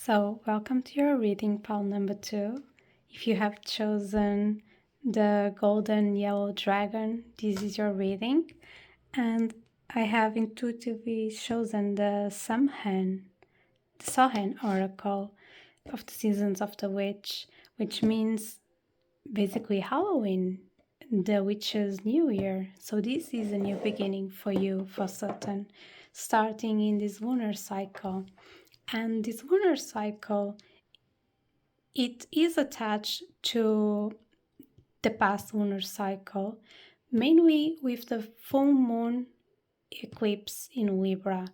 So, welcome to your reading pile number 2. If you have chosen the golden yellow dragon, this is your reading. And I have intuitively chosen the Samhain, the Samhain oracle of the seasons of the witch, which means basically Halloween, the witch's new year. So this is a new beginning for you, for certain, starting in this lunar cycle. And this lunar cycle, it is attached to the past lunar cycle, mainly with the full moon eclipse in Libra.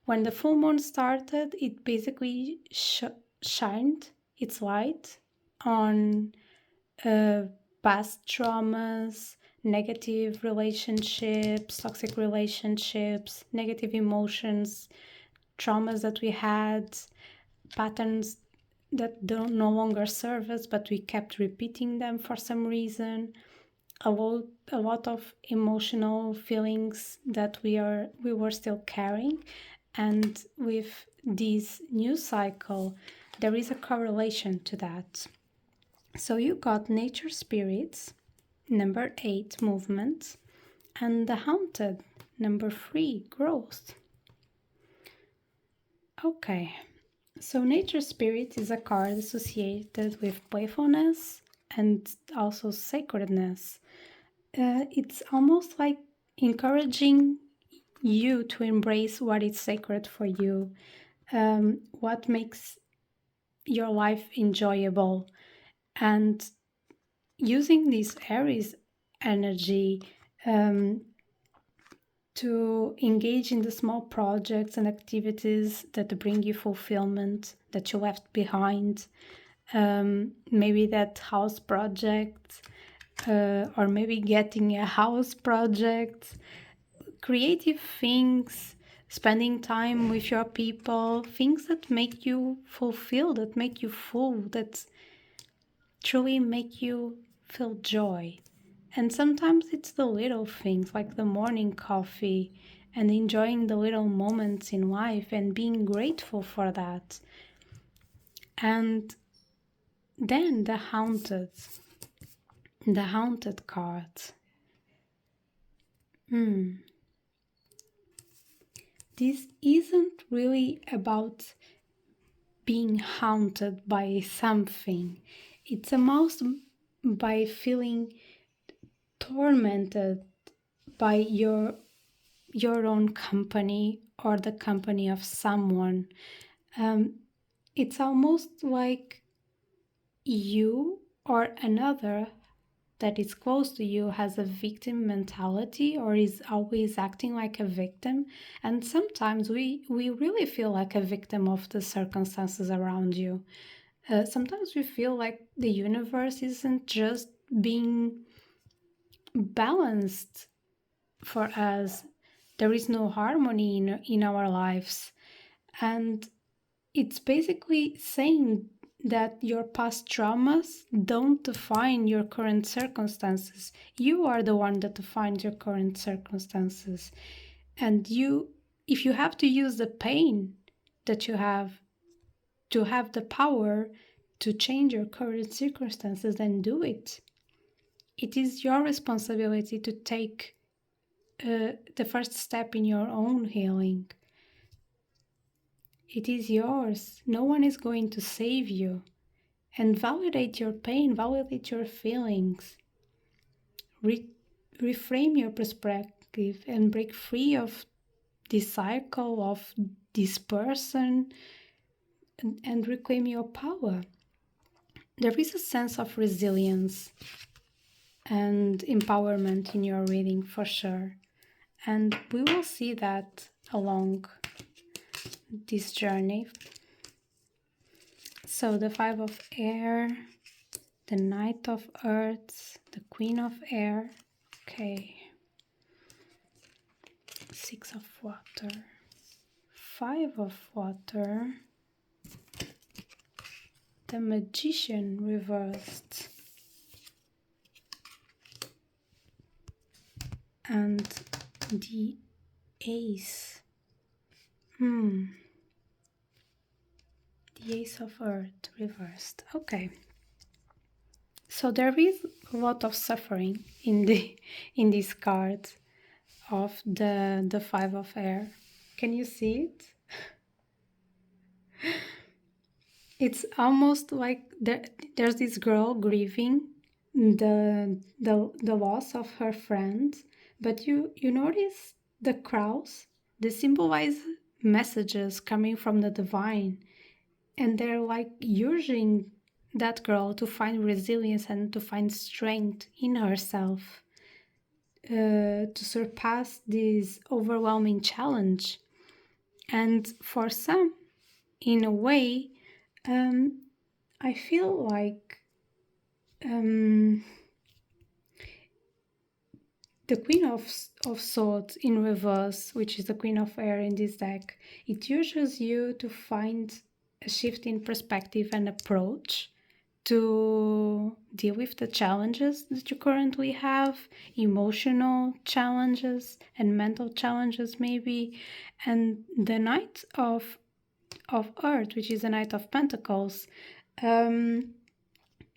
When the full moon started, it basically shined its light on past traumas, negative relationships, toxic relationships, negative emotions, traumas that we had, patterns that don't no longer serve us, but we kept repeating them for some reason. A lot of emotional feelings that we were still carrying, and with this new cycle, there is a correlation to that. So you got nature spirits, number 8, movement, and the haunted, number 3, growth. Okay. So nature spirit is a card associated with playfulness and also sacredness. It's almost like encouraging you to embrace what is sacred for you, what makes your life enjoyable, and using this Aries energy to engage in the small projects and activities that bring you fulfillment that you left behind. Maybe that house project, or maybe getting a house project, creative things, spending time with your people, things that make you fulfilled, that make you full, that truly make you feel joy. And sometimes it's the little things like the morning coffee and enjoying the little moments in life and being grateful for that. And then the haunted card. This isn't really about being haunted by something. It's almost by feeling tormented by your own company or the company of someone. It's almost like you or another that is close to you has a victim mentality or is always acting like a victim. And sometimes we really feel like a victim of the circumstances around you. Sometimes we feel like the universe isn't just being balanced for us. There is no harmony in our lives. And it's basically saying that your past traumas don't define your current circumstances. You are the one that defines your current circumstances. And if you have to use the pain that you have to have the power to change your current circumstances, then do it. It is your responsibility to take the first step in your own healing. It is yours. No one is going to save you. And validate your pain, validate your feelings. Reframe your perspective and break free of this cycle of this person and reclaim your power. There is a sense of resilience and empowerment in your reading for sure. And we will see that along this journey. So the 5 of air, the Knight of Earth, the Queen of Air, okay, 6 of water, 5 of water, the Magician reversed, and the Ace. The The Ace of Earth reversed. Okay. So there is a lot of suffering in these cards of the Five of Air. Can you see it? It's almost like there's this girl grieving the loss of her friend, but you notice the crows. They symbolize messages coming from the divine, and they're like urging that girl to find resilience and to find strength in herself, to surpass this overwhelming challenge. And for some, in a way, um, I feel like um, the Queen of Swords in reverse, which is the Queen of Air in this deck, it urges you to find a shift in perspective and approach to deal with the challenges that you currently have, emotional challenges and mental challenges maybe. And the Knight of Earth, which is the Knight of Pentacles, um,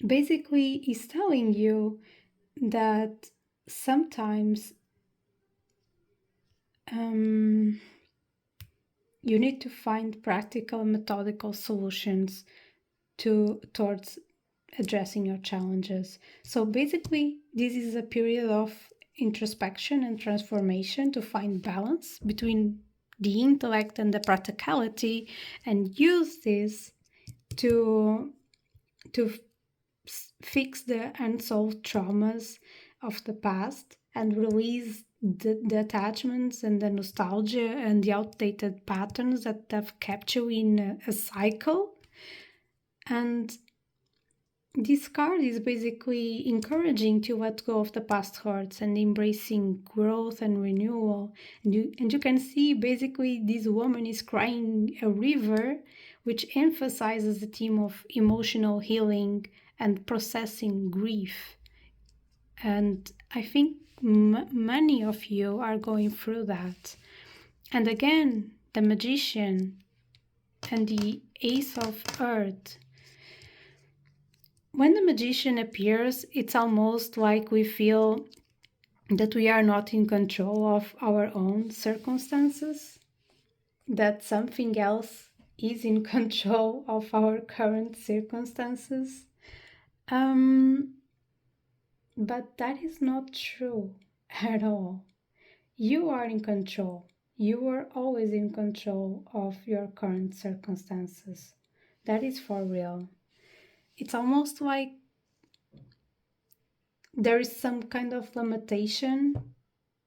basically is telling you that sometimes you need to find practical and methodical solutions towards addressing your challenges. So basically, this is a period of introspection and transformation to find balance between the intellect and the practicality, and use this to to fix the unsolved traumas of the past and release the attachments and the nostalgia and the outdated patterns that have kept you in a cycle. And this card is basically encouraging to let go of the past hurts and embracing growth and renewal. And you can see basically this woman is crying a river, which emphasizes the theme of emotional healing and processing grief. And I think many of you are going through that. And again, the Magician and the Ace of Earth. When the Magician appears, it's almost like we feel that we are not in control of our own circumstances, that something else is in control of our current circumstances. But that is not true at all. You are in control. You are always in control of your current circumstances. That is for real. It's almost like there is some kind of limitation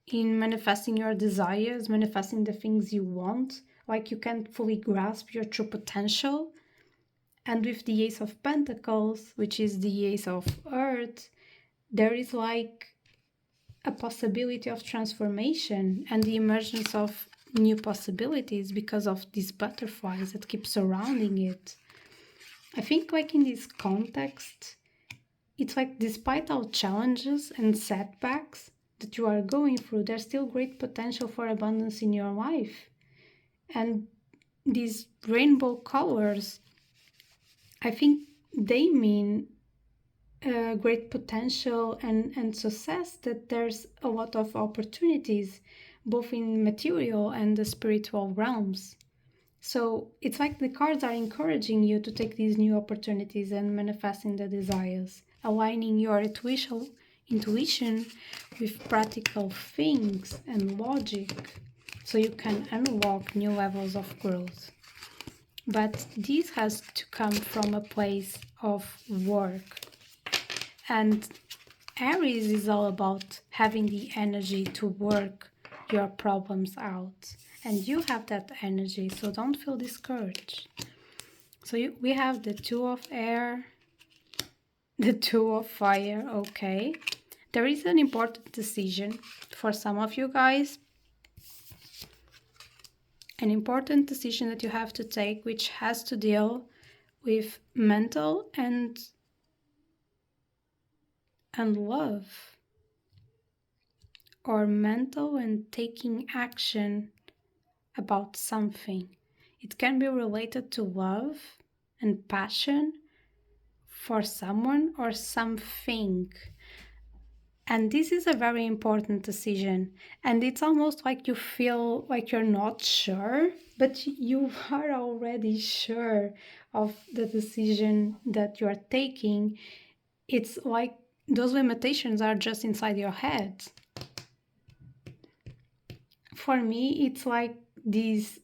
in manifesting your desires, manifesting the things you want. Like you can't fully grasp your true potential. And with the Ace of Pentacles, which is the Ace of Earth, there is like a possibility of transformation and the emergence of new possibilities because of these butterflies that keep surrounding it. I think like in this context, it's like despite all challenges and setbacks that you are going through, there's still great potential for abundance in your life. And these rainbow colors, I think they mean great potential and success, that there's a lot of opportunities both in material and the spiritual realms. So it's like the cards are encouraging you to take these new opportunities and manifesting the desires, aligning your intuition with practical things and logic so you can unlock new levels of growth. But this has to come from a place of work. And Aries is all about having the energy to work your problems out. And you have that energy, so don't feel discouraged. So we have the Two of Air, the Two of Fire, okay. There is an important decision for some of you guys. An important decision that you have to take, which has to deal with mental and love, or mental and taking action about something. It can be related to love and passion for someone or something. And this is a very important decision. And it's almost like you feel like you're not sure, but you are already sure of the decision that you are taking. It's like those limitations are just inside your head. For me, it's like these,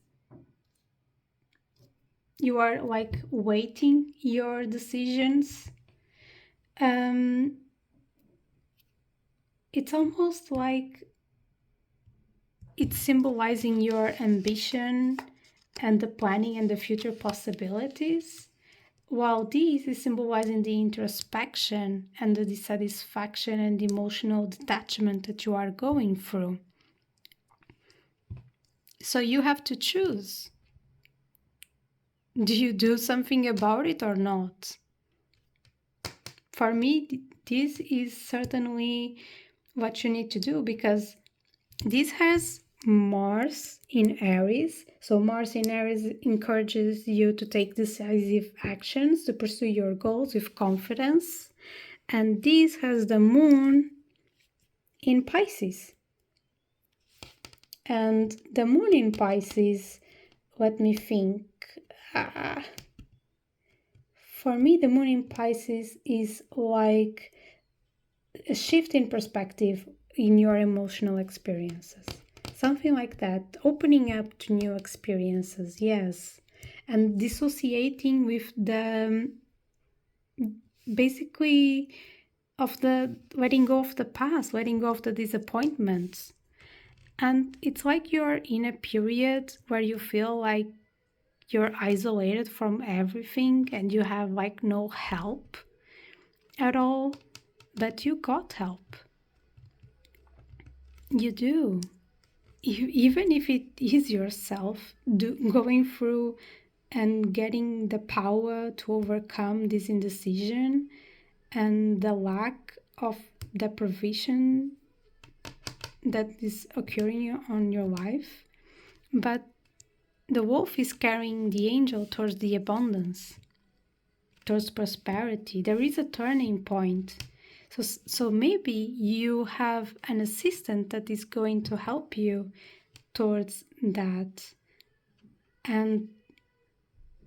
you are like weighting your decisions. Um, it's almost like it's symbolizing your ambition and the planning and the future possibilities, while this is symbolizing the introspection and the dissatisfaction and emotional detachment that you are going through. So you have to choose. Do you do something about it or not? For me, this is certainly what you need to do, because this has Mars in Aries. So Mars in Aries encourages you to take decisive actions to pursue your goals with confidence. And this has the Moon in Pisces. And the Moon in Pisces, let me think. Ah, for me, the Moon in Pisces is like a shift in perspective in your emotional experiences. Something like that. Opening up to new experiences, yes. And dissociating with the basically of the letting go of the past, letting go of the disappointments. And it's like you're in a period where you feel like you're isolated from everything and you have like no help at all, but you got help. You do. Even if it is yourself going through and getting the power to overcome this indecision and the lack of the provision that is occurring on your life. But the wolf is carrying the angel towards the abundance, towards prosperity. There is a turning point. So maybe you have an assistant that is going to help you towards that. And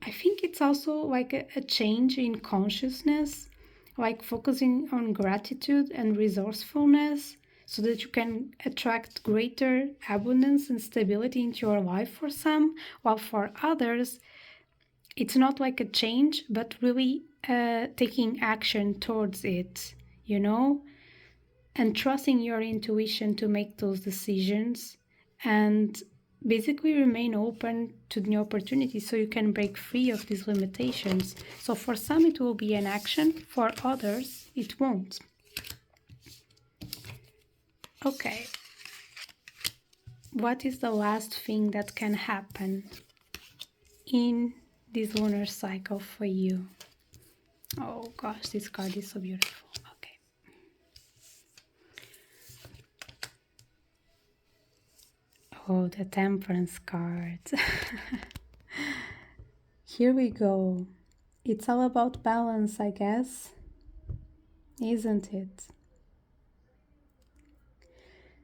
I think it's also like a change in consciousness, like focusing on gratitude and resourcefulness so that you can attract greater abundance and stability into your life for some, while for others, it's not like a change, but really taking action towards it, you know, and trusting your intuition to make those decisions and basically remain open to new opportunities so you can break free of these limitations. So for some it will be an action, for others it won't. Okay, what is the last thing that can happen in this lunar cycle for you? Oh gosh, this card is so beautiful. Okay. Oh, the Temperance card. Here we go. It's all about balance, I guess. Isn't it?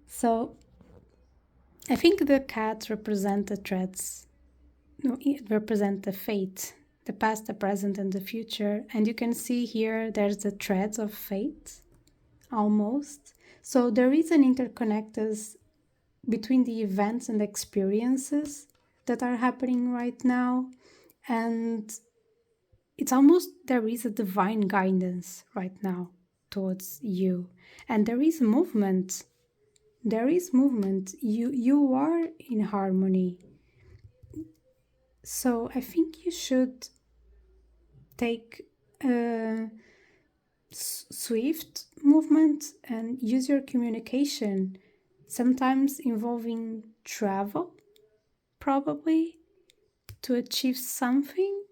So, I think the cats represent the threads. No, it represent the fate, the past, the present, and the future. And you can see here there's the threads of fate, almost. So there is an interconnectedness between the events and experiences that are happening right now. And it's almost there is a divine guidance right now towards you. And there is movement. There is movement. You are in harmony. So I think you should take a swift movement and use your communication, sometimes involving travel, probably, to achieve something.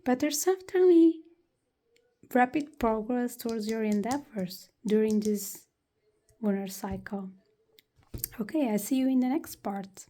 But there's certainly rapid progress towards your endeavors during this lunar cycle. Okay, I see you in the next part.